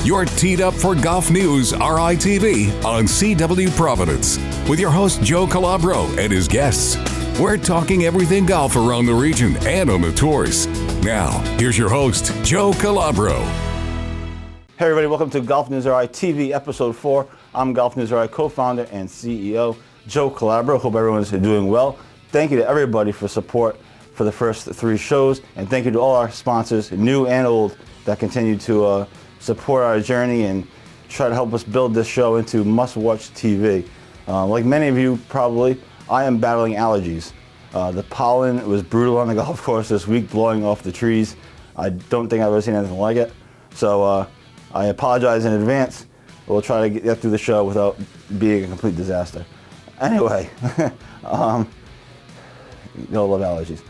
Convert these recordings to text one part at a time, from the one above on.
You're teed up for Golf News RI TV on CW Providence with your host Joe Calabro and his guests. We're talking everything golf around the region and on the tours. Now, here's your host, Joe Calabro. Hey everybody, welcome to Golf News RI TV episode 4. I'm Golf News RI co-founder and CEO Joe Calabro. Hope everyone's doing well. Thank you to everybody for support for the first 3 shows, and thank you to all our sponsors, new and old, that continue to support our journey and try to help us build this show into must-watch TV. Like many of you probably, I am battling allergies. The pollen was brutal on the golf course this week, blowing off the trees. I don't think I've ever seen anything like it. So I apologize in advance. We'll try to get through the show without being a complete disaster. Anyway, you don't love allergies.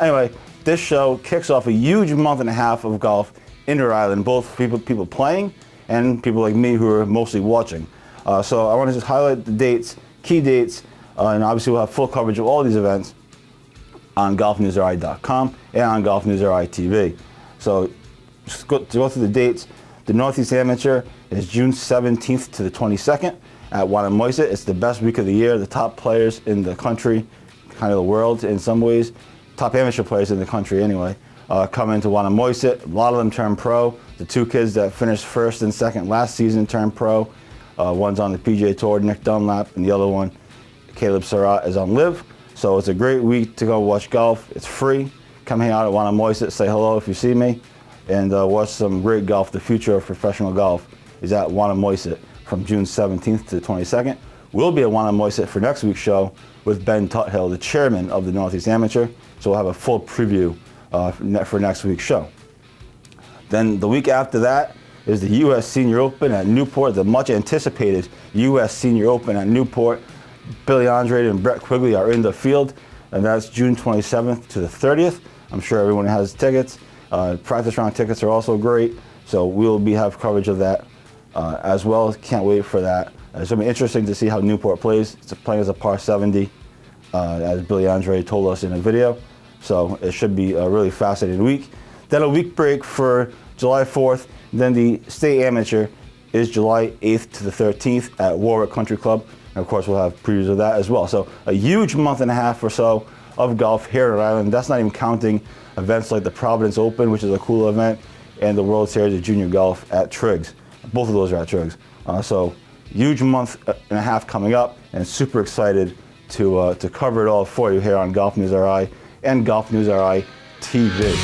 Anyway, this show kicks off a huge month and a half of golf in Rhode Island, both people playing and people like me who are mostly watching. So I want to just highlight the dates, key dates, and obviously we'll have full coverage of all these events on GolfNewsRI.com and on GolfNewsRI TV. So just to go through the dates, the Northeast Amateur is June 17th to the 22nd at Wannamoisa. It's the best week of the year. The top players in the country, kind of the world in some ways, top amateur players in the country anyway, come into Wannamoisa. A lot of them turn pro. The 2 kids that finished first and second last season turned pro. One's on the PGA Tour, Nick Dunlap, and the other one, Caleb Surratt, is on LIV. So it's a great week to go watch golf. It's free. Come hang out at Wannamoisa, say hello if you see me, and watch some great golf. The future of professional golf is at Wannamoisa from June 17th to the 22nd. We'll be at Wannamoisa for next week's show with Ben Tuthill, the chairman of the Northeast Amateur. So we'll have a full preview for next week's show. Then the week after that is the U.S. Senior Open at Newport, the much anticipated U.S. Senior Open at Newport. Billy Andrade and Gregg Quigley are in the field, and that's June 27th to the 30th. I'm sure everyone has tickets. Practice round tickets are also great, so we'll have coverage of that as well. Can't wait for that. It's going to be interesting to see how Newport plays. It's playing as a par 70, as Billy Andrade told us in a video. So it should be a really fascinating week. Then a week break for July 4th. Then the State Amateur is July 8th to the 13th at Warwick Country Club. And of course, we'll have previews of that as well. So a huge month and a half or so of golf here in Rhode Island. That's not even counting events like the Providence Open, which is a cool event, and the World Series of Junior Golf at Triggs. Both of those are at Triggs. So huge month and a half coming up, and super excited to cover it all for you here on Golf News RI and Golf News RI TV.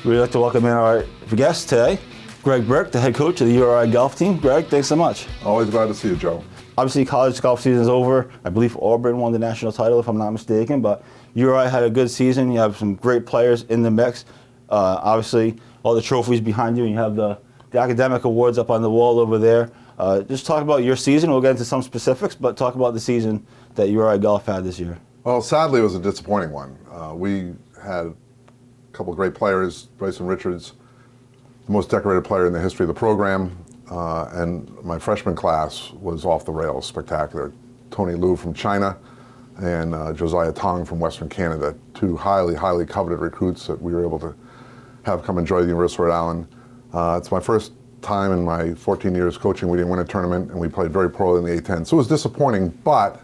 We'd like to welcome in our guest today, Gregg Burke, the head coach of the URI golf team. Greg, thanks so much. Always glad to see you, Joe. Obviously, college golf season is over. I believe Auburn won the national title, if I'm not mistaken, but URI had a good season. You have some great players in the mix. Obviously, all the trophies behind you, and you have the academic awards up on the wall over there. Just talk about your season. We'll get into some specifics, but talk about the season that URI golf had this year. Well, sadly, it was a disappointing one. We had a couple of great players, Bryson Richards, the most decorated player in the history of the program, and my freshman class was off the rails, spectacular. Tony Liu from China and Josiah Tong from Western Canada, 2 highly, highly coveted recruits that we were able to have come enjoy the University of Rhode Island. It's my first time in my 14 years coaching. We didn't win a tournament, and we played very poorly in the A10. So it was disappointing, but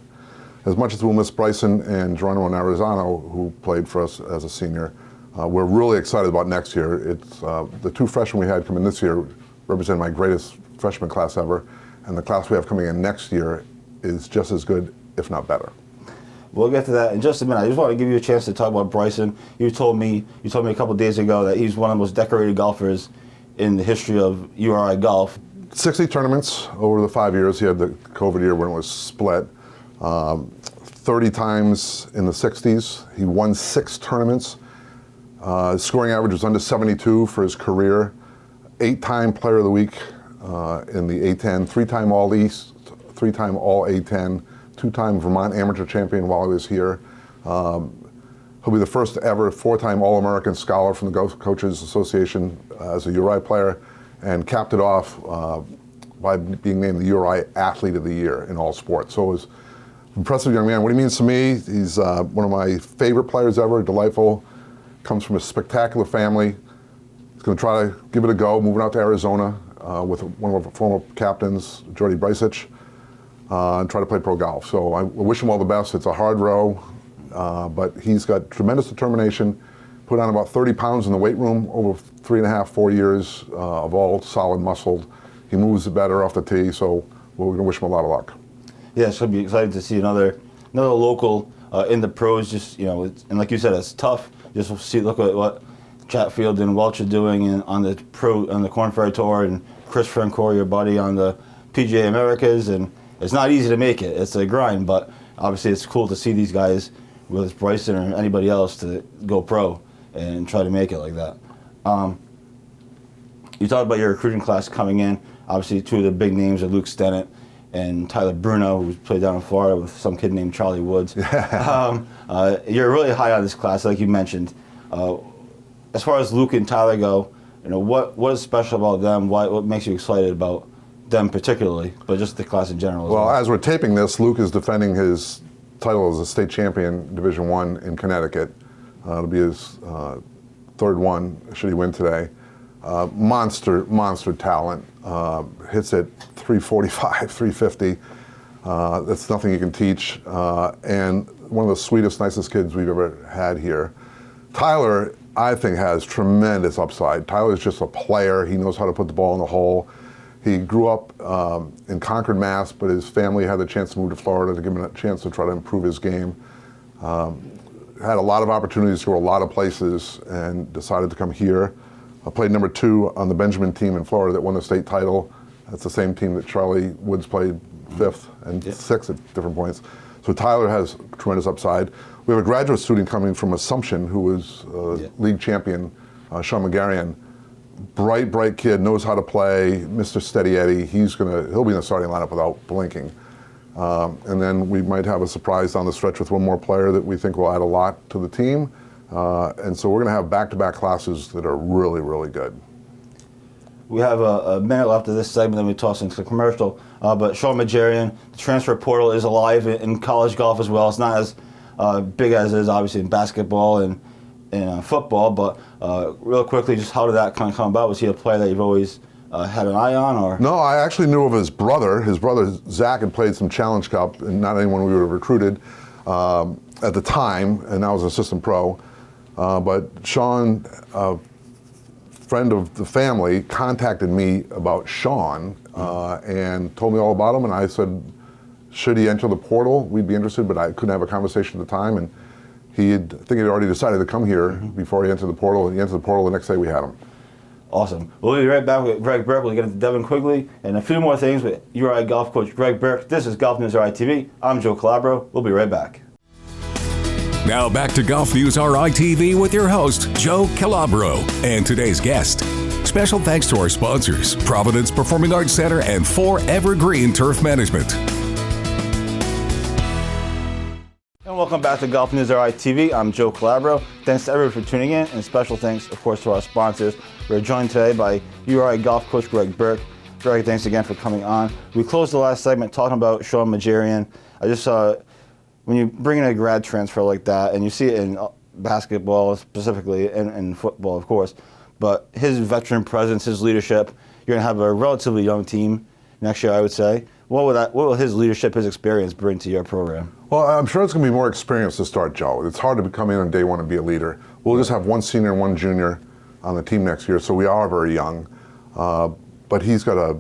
as much as we'll miss Bryson and Geronimo Narizano, who played for us as a senior, we're really excited about next year. It's the 2 freshmen we had come in this year represent my greatest freshman class ever, and the class we have coming in next year is just as good, if not better. We'll get to that in just a minute. I just want to give you a chance to talk about Bryson. You told me a couple days ago that he's one of the most decorated golfers in the history of URI golf. 60 tournaments over the 5 years. He had the COVID year when it was split. 30 times in the 60s. He won 6 tournaments. His scoring average was under 72 for his career. 8-time Player of the Week in the A10, 3-time All-East, 3-time All-A10, 2-time Vermont Amateur Champion while he was here. He'll be the first ever 4-time All-American Scholar from the Golf Coaches Association as a URI player, and capped it off by being named the URI Athlete of the Year in all sports. So it was Impressive young man. What he means to me, he's one of my favorite players ever, delightful, comes from a spectacular family. He's going to try to give it a go, moving out to Arizona with one of our former captains, Jordy Bryson, and try to play pro golf. So I wish him all the best. It's a hard row, but he's got tremendous determination, put on about 30 pounds in the weight room over 3.5, 4 years of all solid muscle. He moves better off the tee, so we're going to wish him a lot of luck. Yeah, it's going to be exciting to see another local in the pros. Just and like you said, it's tough. Just look at what Chatfield and Welch are doing on the Korn Ferry Tour, and Chris Francoeur, your buddy, on the PGA Americas. And it's not easy to make it. It's a grind, but obviously it's cool to see these guys, whether it's Bryson or anybody else, to go pro and try to make it like that. You talked about your recruiting class coming in. Obviously, two of the big names are Luke Stennett and Tyler Bruno, who played down in Florida with some kid named Charlie Woods. You're really high on this class, like you mentioned. As far as Luke and Tyler go, what is special about them? What makes you excited about them particularly, but just the class in general? Well, as we're taping this, Luke is defending his title as a state champion, Division I in Connecticut. It'll be his third one, should he win today. Monster talent. Hits it 345, 350. That's nothing you can teach. And one of the sweetest, nicest kids we've ever had here. Tyler, I think, has tremendous upside. Tyler's just a player. He knows how to put the ball in the hole. He grew up in Concord, Mass., but his family had the chance to move to Florida to give him a chance to try to improve his game. Had a lot of opportunities to go a lot of places and decided to come here. I played number 2 on the Benjamin team in Florida that won the state title. That's the same team that Charlie Woods played 5th and 6th at different points. So Tyler has tremendous upside. We have a graduate student coming from Assumption who was league champion, Sean McGarrion. Bright kid, knows how to play, Mr. Steady Eddie. He'll be in the starting lineup without blinking. And then we might have a surprise down the stretch with one more player that we think will add a lot to the team. And so we're going to have back-to-back classes that are really, really good. We have a minute left of this segment, then we toss into the commercial. But Sean Majarian, the transfer portal is alive in college golf as well. It's not as big as it is obviously in basketball and football, but real quickly, just how did that kind of come about? Was he a player that you've always had an eye on? Or No, I actually knew of his brother. His brother, Zach, had played some Challenge Cup, and not anyone we would have recruited at the time, and now was an assistant pro. But Sean, a friend of the family, contacted me about Sean and told me all about him, and I said, should he enter the portal, we'd be interested, but I couldn't have a conversation at the time, and I think he'd already decided to come here before he entered the portal, and he entered the portal the next day we had him. Awesome. We'll be right back with Gregg Burke. We'll get into Devon Quigley and a few more things with URI golf coach Gregg Burke. This is GolfNewsRI TV. I'm Joe Calabro. We'll be right back. Now back to GolfNewsRI TV with your host, Joe Calabro, and today's guest. Special thanks to our sponsors, Providence Performing Arts Center and 4 Evergreen Turf Management. And welcome back to GolfNewsRI TV. I'm Joe Calabro. Thanks to everyone for tuning in, and special thanks, of course, to our sponsors. We're joined today by URI golf coach Gregg Burke. Greg, thanks again for coming on. We closed the last segment talking about Sean Majarian. I just saw, when you bring in a grad transfer like that, and you see it in basketball specifically, and in football, of course, but his veteran presence, his leadership, you're going to have a relatively young team next year, I would say. What will his leadership, his experience bring to your program? Well, I'm sure it's going to be more experience to start, Joe. It's hard to come in on day one and be a leader. We'll just have one senior and one junior on the team next year, so we are very young. But he's got a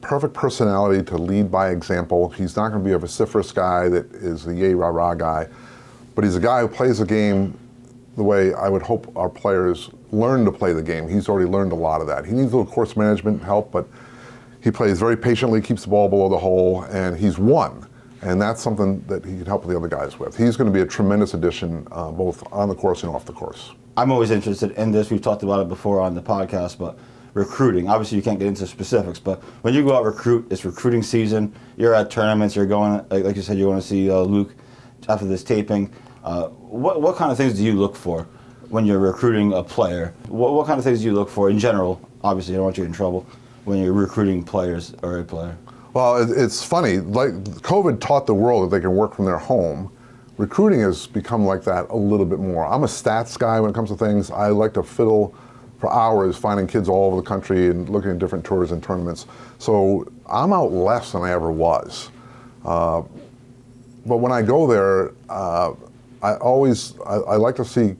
perfect personality to lead by example. He's not going to be a vociferous guy that is the yay rah rah guy, but he's a guy who plays the game the way I would hope our players learn to play the game. He's already learned a lot of that. He needs a little course management help, but he plays very patiently, keeps the ball below the hole, and he's won. And that's something that he can help the other guys with. He's going to be a tremendous addition, both on the course and off the course. I'm always interested in this. We've talked about it before on the podcast, but recruiting. Obviously, you can't get into specifics, but when you go out recruit, it's recruiting season. You're at tournaments. You're going, like you said, you're going to see Luke after this taping. What kind of things do you look for when you're recruiting a player? What kind of things do you look for in general? Obviously, I don't want you in trouble when you're recruiting players or a player. Well, it's funny. Like COVID taught the world that they can work from their home. Recruiting has become like that a little bit more. I'm a stats guy when it comes to things. I like to fiddle for hours finding kids all over the country and looking at different tours and tournaments. So I'm out less than I ever was. But when I go there, I like to see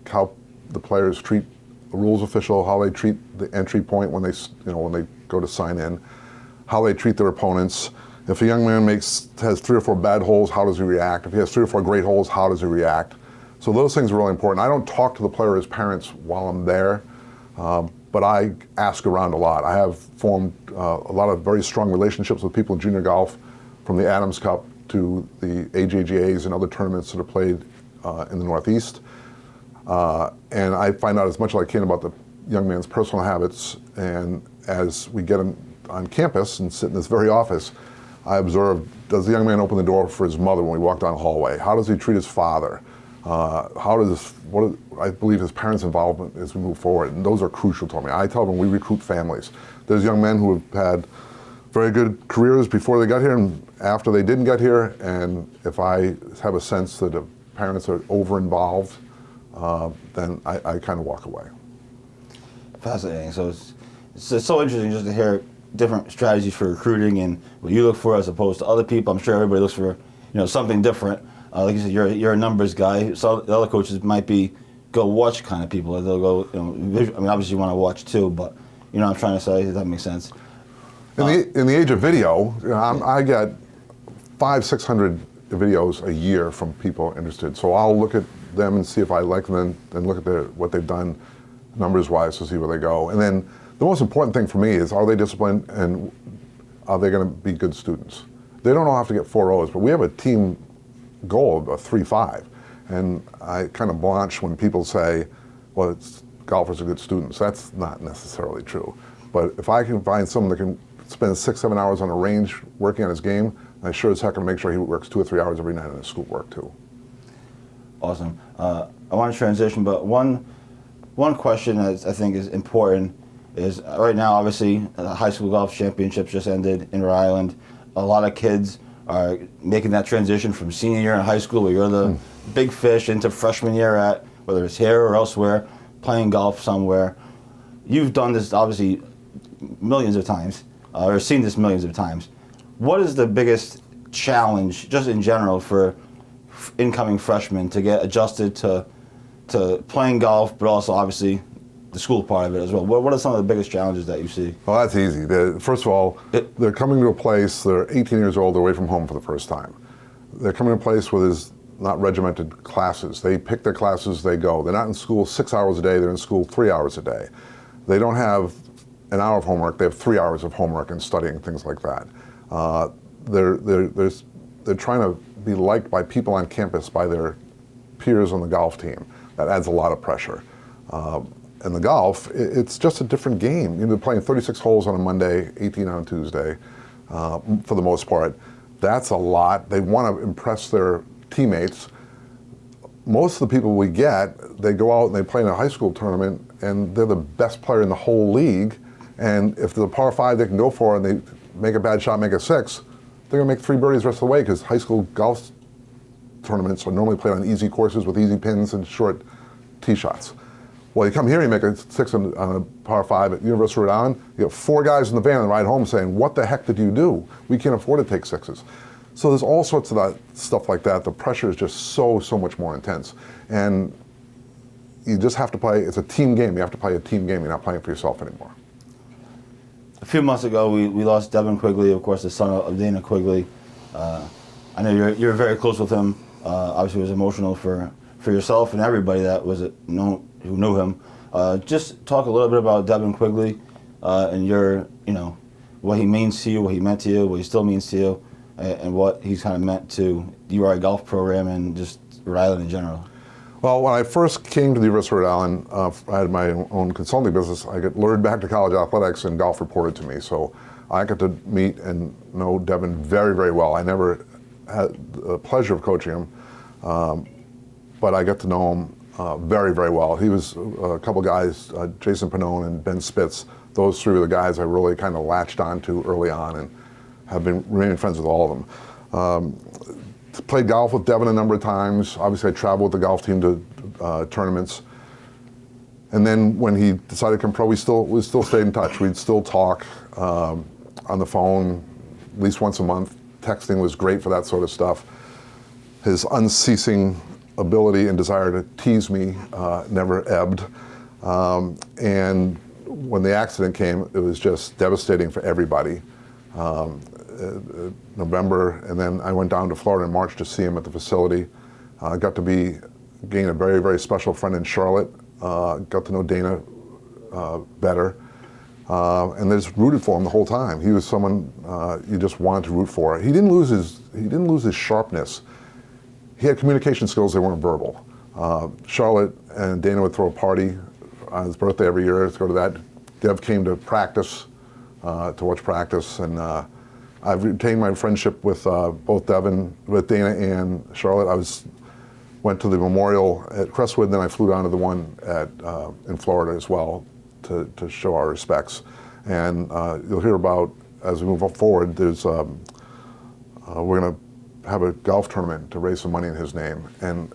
how the players treat the rules official, how they treat the entry point when they go to sign in, how they treat their opponents. If a young man has 3 or 4 bad holes, how does he react? If he has 3 or 4 great holes, how does he react? So those things are really important. I don't talk to the players' parents while I'm there, but I ask around a lot. I have formed a lot of very strong relationships with people in junior golf, from the Adams Cup to the AJGAs and other tournaments that are played in the Northeast. And I find out as much as I can about the young man's personal habits, and as we get him on campus and sit in this very office, I observe, does the young man open the door for his mother when we walk down the hallway? How does he treat his father? I believe his parents' involvement as we move forward, and those are crucial to me. I tell them we recruit families. There's young men who have had very good careers before they got here and after they didn't get here, and if I have a sense that the parents are over-involved, then I kind of walk away. Fascinating. So it's so interesting just to hear different strategies for recruiting and what you look for as opposed to other people. I'm sure everybody looks for something different. Like you said, you're a numbers guy. So the other coaches might be go watch kind of people. They'll go. I mean, obviously you want to watch too, but I'm trying to say, does that make sense? In the age of video, I get 500-600 videos a year from people interested. So I'll look at them and see if I like them, and look at what they've done numbers-wise to see where they go. And then the most important thing for me is, are they disciplined and are they going to be good students? They don't all have to get 4 O's, but we have a team goal of a 3.5. And I kind of blanch when people say, well, golfers are good students. That's not necessarily true. But if I can find someone that can spend 6-7 hours on a range working on his game, I sure as heck can make sure he works 2 or 3 hours every night on his schoolwork too. Awesome. I want to transition, but one question that I think is important is right now, obviously, the high school golf championships just ended in Rhode Island. A lot of kids are making that transition from senior year in high school, where you're the big fish, into freshman year at, whether it's here or elsewhere, playing golf somewhere. You've done this, obviously, millions of times, or seen this millions of times. What is the biggest challenge, just in general, for incoming freshmen to get adjusted to playing golf, but also, obviously, the school part of it as well? What are some of the biggest challenges that you see? Well, that's easy. First of all, they're coming to a place, they're 18 years old, they're away from home for the first time. They're coming to a place where there's not regimented classes. They pick their classes, they go. They're not in school 6 hours a day, they're in school 3 hours a day. They don't have an hour of homework, they have 3 hours of homework and studying, things like that. They're trying to be liked by people on campus, by their peers on the golf team. That adds a lot of pressure. And the golf, it's just a different game. They're playing 36 holes on a Monday, 18 on a Tuesday, for the most part. That's a lot. They want to impress their teammates. Most of the people we get, they go out and they play in a high school tournament, and they're the best player in the whole league. And if there's a par 5 they can go for, and they make a bad shot, make a 6, they're going to make 3 birdies the rest of the way, because high school golf tournaments are normally played on easy courses with easy pins and short tee shots. Well, you come here, you make a 6 on a par 5 at University of Rhode Island, you have 4 guys in the van and ride home saying, what the heck did you do? We can't afford to take 6s. So there's all sorts of that stuff like that. The pressure is just so much more intense. And you just have to play, it's a team game. You have to play a team game. You're not playing for yourself anymore. A few months ago, we lost Devon Quigley, of course, the son of Dana Quigley. I know you're very close with him. Obviously, it was emotional for yourself and everybody that was who knew him. Just talk a little bit about Devon Quigley and your, what he means to you, what he meant to you, what he still means to you, and what he's kind of meant to the URI golf program and just Rhode Island in general. Well, when I first came to the University of Rhode Island, I had my own consulting business. I got lured back to college athletics, and golf reported to me. So I got to meet and know Devon very, very well. I never had the pleasure of coaching him, but I got to know him very, very well. He was a couple guys, Jason Pannone and Ben Spitz. Those 3 were the guys I really kind of latched onto early on and have been remaining friends with all of them. Played golf with Devon a number of times. Obviously, I traveled with the golf team to tournaments. And then when he decided to come pro, we still stayed in touch. We'd still talk on the phone at least once a month. Texting was great for that sort of stuff. His unceasing ability and desire to tease me never ebbed. And when the accident came, it was just devastating for everybody. November, and then I went down to Florida in March to see him at the facility. Got to gain a very, very special friend in Charlotte. Got to know Dana better, and just rooted for him the whole time. He was someone you just wanted to root for. He didn't lose his sharpness. He had communication skills that weren't verbal. Charlotte and Dana would throw a party on his birthday every year. Let's go to that. Dev came to practice, to watch practice, and I've retained my friendship with both Devon, with Dana and Charlotte. Went to the memorial at Crestwood, then I flew down to the one in Florida as well to show our respects. And you'll hear about, as we move forward, we're going to have a golf tournament to raise some money in his name. And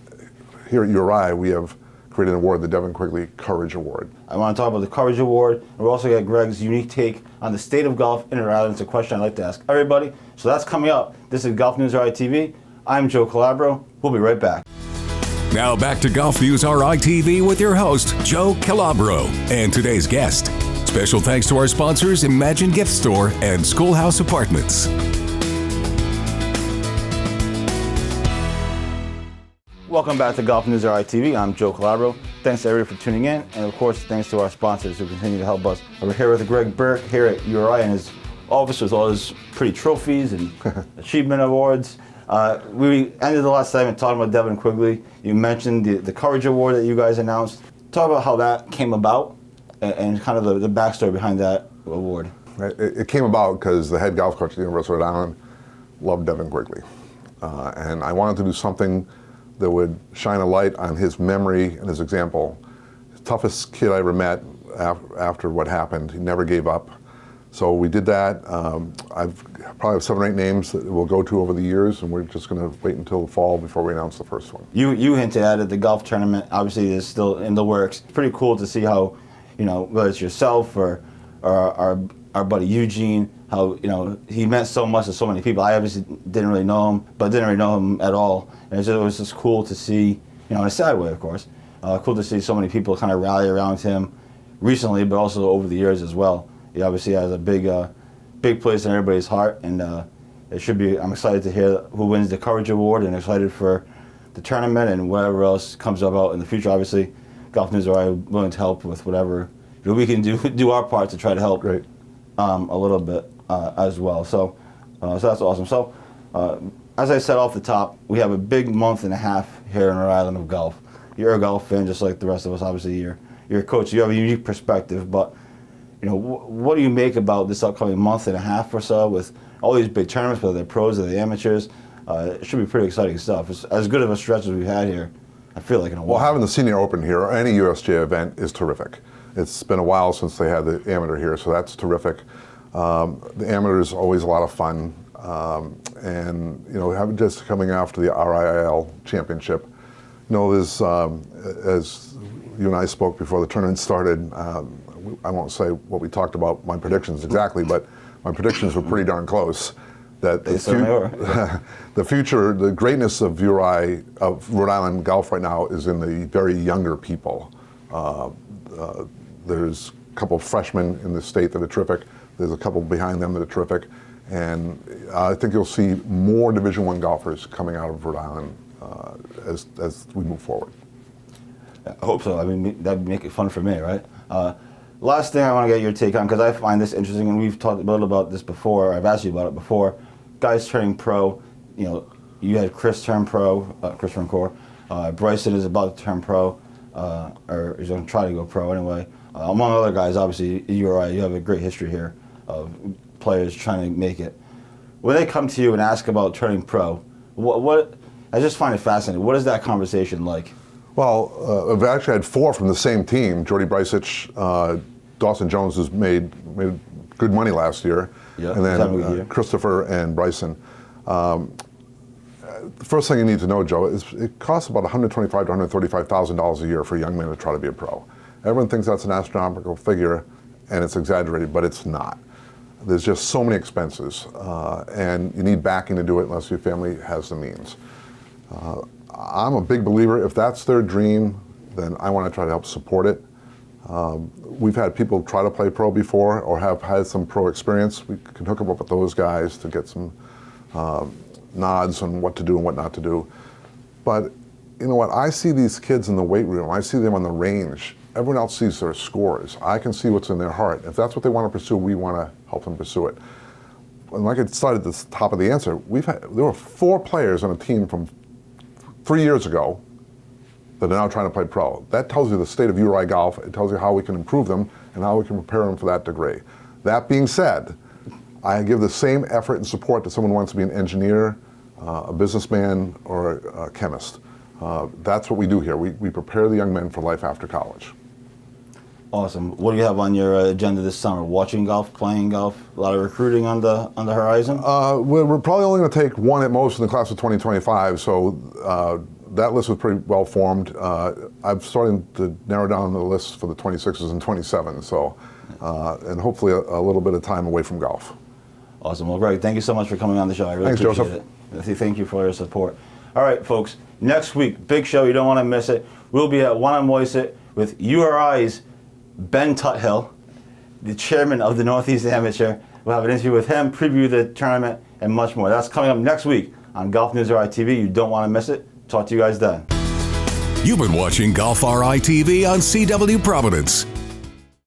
here at URI, we have created an award, the Devon Quigley Courage Award. I want to talk about the Courage Award, and we're also got Gregg's unique take on the state of golf in Rhode Island. It's a question I'd like to ask everybody. So that's coming up. This is GolfNewsRI TV. I'm Joe Calabro. We'll be right back. Now back to GolfNewsRI TV with your host, Joe Calabro, and today's guest. Special thanks to our sponsors, Imagine Gift Store and Schoolhouse Apartments. Welcome back to GolfNewsRI TV. I'm Joe Calabro. Thanks to everybody for tuning in, and of course, thanks to our sponsors who continue to help us. We're here with Gregg Burke here at URI and his office with all his pretty trophies and achievement awards. We ended the last segment talking about Devon Quigley. You mentioned the Courage Award that you guys announced. Talk about how that came about and kind of the backstory behind that award. It came about because the head golf coach at the University of Rhode Island loved Devon Quigley. And I wanted to do something that would shine a light on his memory and his example. The toughest kid I ever met after what happened. He never gave up. So we did that. I've probably have 7 or 8 names that we'll go to over the years, and we're just going to wait until the fall before we announce the first one. You hinted at it. The golf tournament obviously is still in the works. It's pretty cool to see how, whether it's yourself or our buddy Eugene, how he meant so much to so many people. I obviously didn't really know him, but didn't really know him at all. And it was just cool to see, in a sad way, of course. Cool to see so many people kind of rally around him recently, but also over the years as well. He obviously has a big place in everybody's heart, and it should be. I'm excited to hear who wins the Courage Award, and excited for the tournament and whatever else comes about in the future. Obviously, GolfNewsRI are willing to help with whatever we can do our part to try to help. Great. A little bit as well. So that's awesome. So as I said off the top, we have a big month and a half here in Rhode Island of golf. You're a golf fan, just like the rest of us. Obviously, you're a coach. You have a unique perspective, but what do you make about this upcoming month and a half or so with all these big tournaments, whether they're pros or the amateurs? It should be pretty exciting stuff. It's as good of a stretch as we've had here, I feel like, in a while. Well, having the Senior Open here, or any USGA event, is terrific. It's been a while since they had the amateur here, so that's terrific. The amateur is always a lot of fun, and having just coming after the RIL championship, there's as you and I spoke before the tournament started. I won't say what we talked about, my predictions exactly, but my predictions were pretty darn close. That the future, the greatness of URI, of Rhode Island golf right now, is in the very younger people. There's a couple of freshmen in the state that are terrific. There's a couple behind them that are terrific. And I think you'll see more Division I golfers coming out of Rhode Island as we move forward. I hope so. I mean, that'd make it fun for me, right? Last thing I want to get your take on, because I find this interesting, and we've talked a little about this before. I've asked you about it before. Guys turning pro. You had Chris turn pro, Chris Rancourt. Bryson is about to turn pro, or is going to try to go pro anyway. Among other guys, obviously, you have a great history here of players trying to make it. When they come to you and ask about turning pro, what I just find it fascinating. What is that conversation like? Well, I've actually had 4 from the same team. Jordy Bricich, Dawson Jones, who's made good money last year, Yeah, and then Christopher and Bryson. The first thing you need to know, Joe, is it costs about $125,000 to $135,000 a year for a young man to try to be a pro. Everyone thinks that's an astronomical figure, and it's exaggerated, but it's not. There's just so many expenses, and you need backing to do it unless your family has the means. I'm a big believer, if that's their dream, then I want to try to help support it. We've had people try to play pro before or have had some pro experience. We can hook them up with those guys to get some nods on what to do and what not to do. But you know what, I see these kids in the weight room, I see them on the range. Everyone else sees their scores. I can see what's in their heart. If that's what they want to pursue, we want to help them pursue it. And like I started at the top of the answer, there were 4 players on a team from 3 years ago that are now trying to play pro. That tells you the state of URI golf. It tells you how we can improve them and how we can prepare them for that degree. That being said, I give the same effort and support to someone who wants to be an engineer, a businessman, or a chemist. That's what we do here. We prepare the young men for life after college. Awesome. What do you have on your agenda this summer? Watching golf, playing golf, a lot of recruiting on the horizon? We're probably only going to take one at most in the class of 2025, so that list was pretty well formed. I'm starting to narrow down the list for the 26s and 27s, so, and hopefully a little bit of time away from golf. Awesome. Well, Greg, thank you so much for coming on the show. I really Thanks, appreciate it. Thank you for your support. All right, folks, next week, big show. You don't want to miss it. We'll be at One on Moisset with URI's Ben Tuthill, the chairman of the Northeast Amateur. We'll have an interview with him, preview the tournament, and much more. That's coming up next week on GolfNewsRI TV. You don't want to miss it. Talk to you guys then. You've been watching GolfRI TV on CW Providence.